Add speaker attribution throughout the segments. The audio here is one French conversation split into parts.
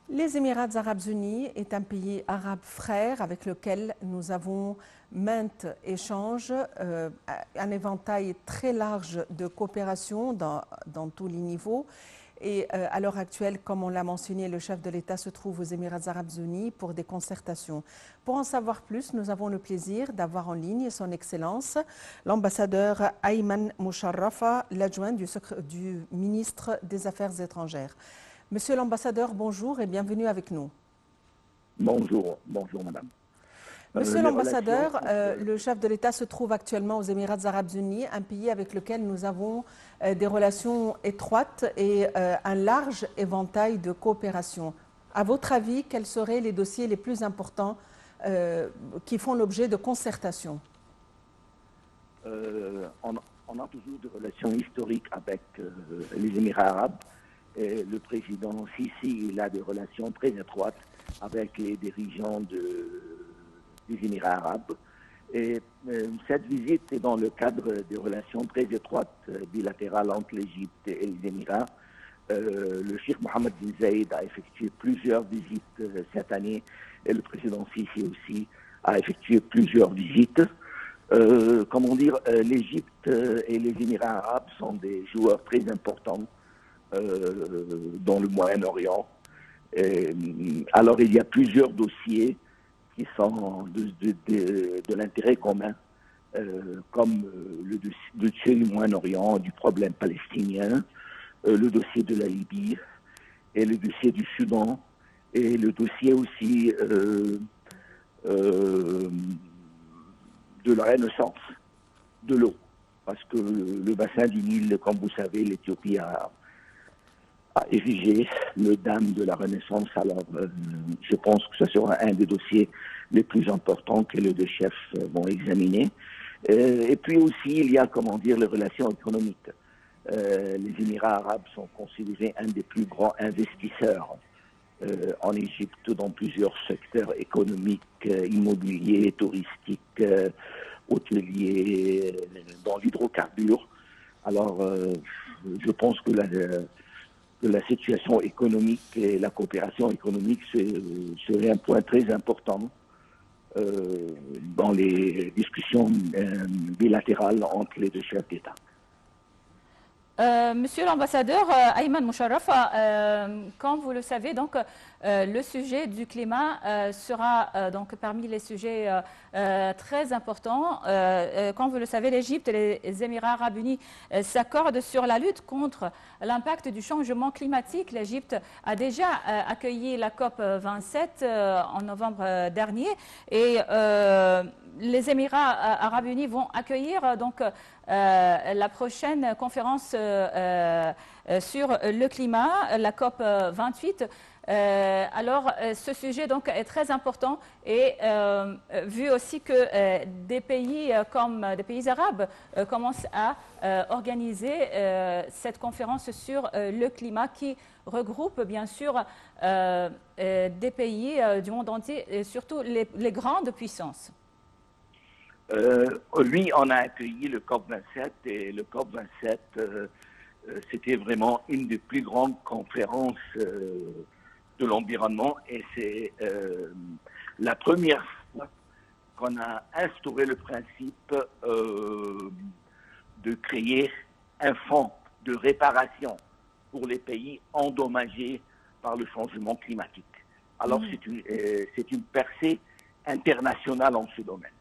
Speaker 1: Les Émirats arabes unis est un pays arabe frère avec lequel nous avons maintes échanges, un éventail très large de coopération dans tous les niveaux. Et à l'heure actuelle, comme on l'a mentionné, le chef de l'État se trouve aux Émirats arabes unis pour des concertations. Pour en savoir plus, nous avons le plaisir d'avoir en ligne son Excellence, l'ambassadeur Ayman Moucharrafa, l'adjoint du ministre des Affaires étrangères. Monsieur l'ambassadeur, bonjour et bienvenue avec nous.
Speaker 2: Bonjour, bonjour madame.
Speaker 1: Monsieur l'ambassadeur, le chef de l'État se trouve actuellement aux Émirats arabes unis, un pays avec lequel nous avons des relations étroites et un large éventail de coopération. À votre avis, quels seraient les dossiers les plus importants qui font l'objet de concertations?
Speaker 2: On a toujours des relations historiques avec les Émirats arabes. Et le président Sisi, il a des relations très étroites avec les dirigeants des Émirats arabes. Et cette visite est dans le cadre des relations très étroites bilatérales entre l'Égypte et les Émirats. Le cheikh Mohammed bin Zayed a effectué plusieurs visites cette année et le président Sisi aussi a effectué plusieurs visites. Comment dire, l'Égypte et les Émirats arabes sont des joueurs très importants dans le Moyen-Orient. Alors, il y a plusieurs dossiers qui sont de l'intérêt commun, comme le dossier du Moyen-Orient, du problème palestinien, le dossier de la Libye, et le dossier du Soudan, et le dossier aussi de la renaissance de l'eau. Parce que le bassin du Nil, comme vous savez, l'Éthiopie a érigé le dam de la Renaissance. Alors, je pense que ce sera un des dossiers les plus importants que les deux chefs vont examiner. Et puis aussi, il y a, comment dire, les relations économiques. Les Émirats arabes sont considérés un des plus grands investisseurs en Égypte dans plusieurs secteurs économiques, immobiliers, touristiques, hôteliers, dans l'hydrocarbure. Alors, je pense que la situation économique et la coopération économique serait un point très important dans les discussions bilatérales entre les deux chefs d'État.
Speaker 3: Monsieur l'ambassadeur Ayman Moucharrafa, comme vous le savez, donc, le sujet du climat sera donc parmi les sujets très importants. Comme vous le savez, l'Égypte et les Émirats arabes unis s'accordent sur la lutte contre l'impact du changement climatique. L'Égypte a déjà accueilli la COP 27 en novembre dernier et les Émirats arabes unis vont accueillir donc la prochaine conférence sur le climat, la COP 28. Alors, ce sujet donc est très important et vu aussi que des pays comme des pays arabes commencent à organiser cette conférence sur le climat qui regroupe bien sûr des pays du monde entier et surtout les grandes puissances.
Speaker 2: Oui, on a accueilli le COP27 et le COP27, c'était vraiment une des plus grandes conférences de l'environnement et c'est la première fois qu'on a instauré le principe de créer un fonds de réparation pour les pays endommagés par le changement climatique. Alors c'est une percée internationale en ce domaine.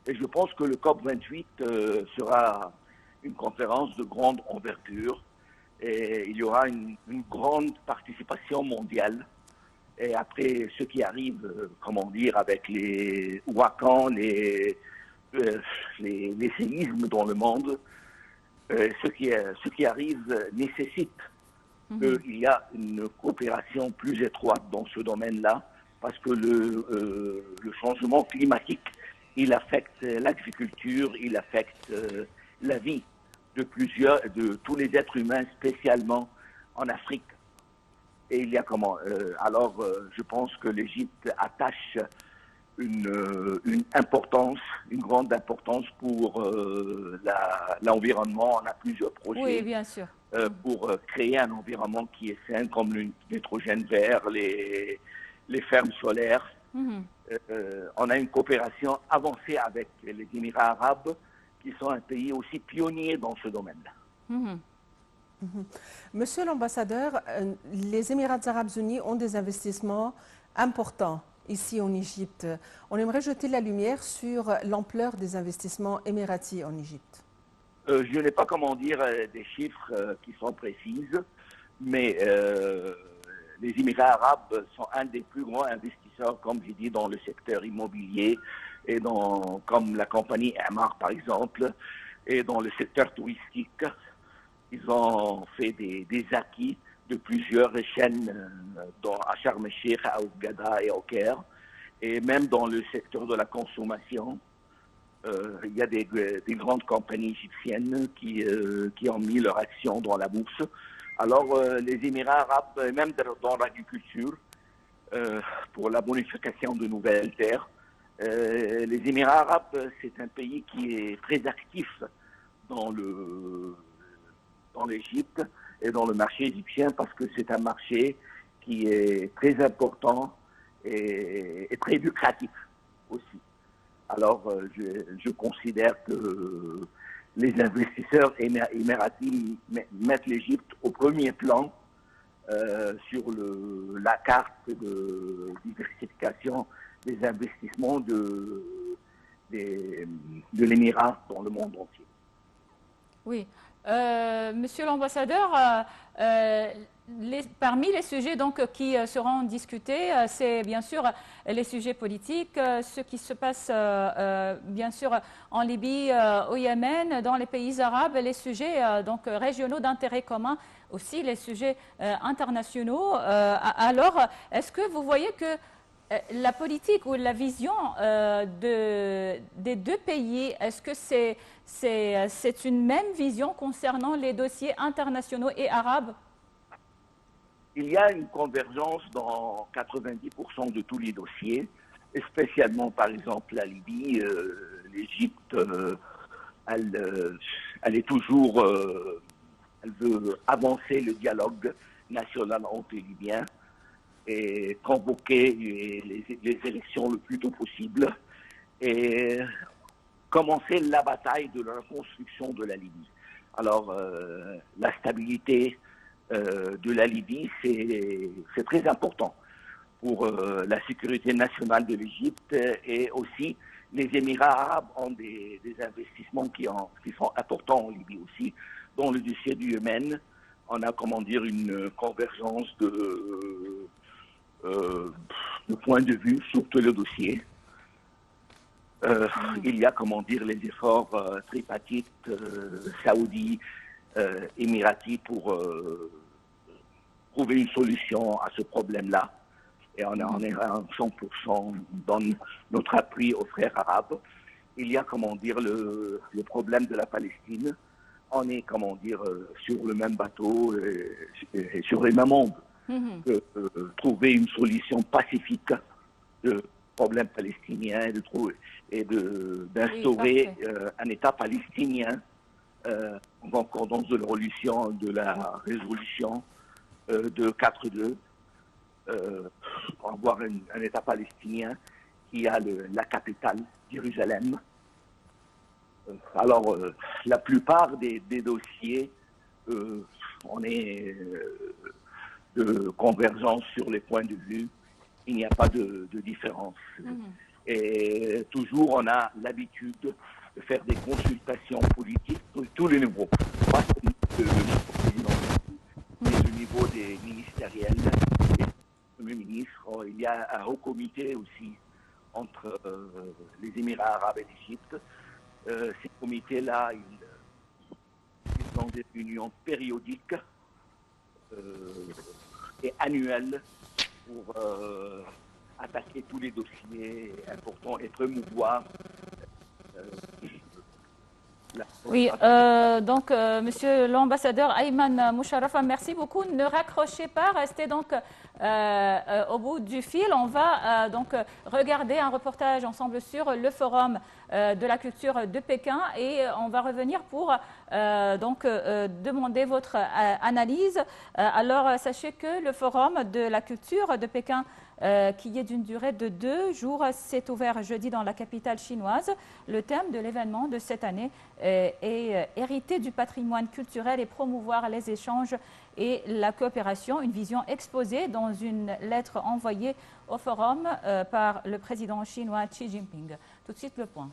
Speaker 2: Et je pense que le COP28 sera une conférence de grande envergure et il y aura une grande participation mondiale. Et après, ce qui arrive, comment dire, avec les ouragans, les séismes dans le monde, ce qui arrive nécessite qu'il y a une coopération plus étroite dans ce domaine-là, parce que le changement climatique, il affecte l'agriculture, il affecte la vie de tous les êtres humains, spécialement en Afrique. Et il y a comment alors, je pense que l'Égypte attache une importance, une grande importance pour l'environnement. On a plusieurs projets.
Speaker 3: Oui, bien sûr.
Speaker 2: Pour créer un environnement qui est sain, comme le nitrogène vert, les fermes solaires. On a une coopération avancée avec les Émirats arabes, qui sont un pays aussi pionnier dans ce domaine-là.
Speaker 1: Monsieur l'ambassadeur, les Émirats arabes unis ont des investissements importants ici en Égypte. On aimerait jeter la lumière sur l'ampleur des investissements émiratis en Égypte.
Speaker 2: Je n'ai pas, comment dire, des chiffres qui sont précises, mais les Émirats arabes sont un des plus grands investisseurs, comme j'ai dit, dans le secteur immobilier, et comme la compagnie Amar, par exemple, et dans le secteur touristique. Ils ont fait des acquis de plusieurs chaînes à Sharm el-Sheikh, à Hurghada et au Caire, et même dans le secteur de la consommation. Il y a des grandes compagnies égyptiennes qui ont mis leur action dans la bourse. Alors, les Émirats arabes, même dans l'agriculture, pour la bonification de nouvelles terres, les Émirats arabes, c'est un pays qui est très actif dans l'Égypte et dans le marché égyptien, parce que c'est un marché qui est très important et très lucratif aussi. Alors, je considère que les investisseurs émiratis mettent l'Égypte au premier plan sur la carte de diversification des investissements de l'Émirat dans le monde entier.
Speaker 3: Oui. Monsieur l'ambassadeur, parmi les sujets donc, qui seront discutés, c'est bien sûr les sujets politiques, ce qui se passe bien sûr en Libye, au Yémen, dans les pays arabes, les sujets donc, régionaux d'intérêt commun, aussi les sujets internationaux. Alors, est-ce que vous voyez que la politique ou la vision des deux pays, est-ce que c'est une même vision concernant les dossiers internationaux et arabes?
Speaker 2: Il y a une convergence dans 90% de tous les dossiers, et spécialement par exemple la Libye. L'Égypte, elle est toujours, elle veut avancer le dialogue national entre les Libyens et convoquer les élections le plus tôt possible et commencer la bataille de la reconstruction de la Libye. Alors, la stabilité de la Libye, c'est très important pour la sécurité nationale de l'Égypte, et aussi les Émirats arabes ont des investissements qui sont importants en Libye aussi. Dans le dossier du Yémen, on a, comment dire, une convergence de point de vue sur tout le dossier. Il y a, comment dire, les efforts tripartites saoudis, émiratis pour trouver une solution à ce problème-là. Et on est à 100% dans notre appui aux frères arabes. Il y a, comment dire, le problème de la Palestine. On est, comment dire, sur le même bateau et sur les mêmes ondes. Trouver une solution pacifique du problème palestinien et d'instaurer un État palestinien en concordance de la résolution de 4-2, pour avoir un État palestinien qui a la capitale, Jérusalem. Alors, la plupart des dossiers, on est de convergence sur les points de vue. Il n'y a pas de différence. Et toujours, on a l'habitude de faire des consultations politiques sur tous les niveaux. Pas seulement le niveau présidentiel, mais le niveau des ministériels et des premiers ministres. Il y a un haut comité aussi entre les Émirats arabes et l'Égypte. Ces comités-là, ils ont des réunions périodiques et annuelles pour attaquer tous les dossiers importants et promouvoir.
Speaker 3: Oui, donc, monsieur l'ambassadeur Ayman Moucharafa, merci beaucoup. Ne raccrochez pas, restez donc au bout du fil, on va donc regarder un reportage ensemble sur le forum de la culture de Pékin et on va revenir pour donc demander votre analyse. Alors sachez que le forum de la culture de Pékin qui est d'une durée de 2 jours, s'est ouvert jeudi dans la capitale chinoise. Le thème de l'événement de cette année est hériter du patrimoine culturel et promouvoir les échanges et la coopération, une vision exposée dans une lettre envoyée au forum par le président chinois Xi Jinping. Tout de suite le point.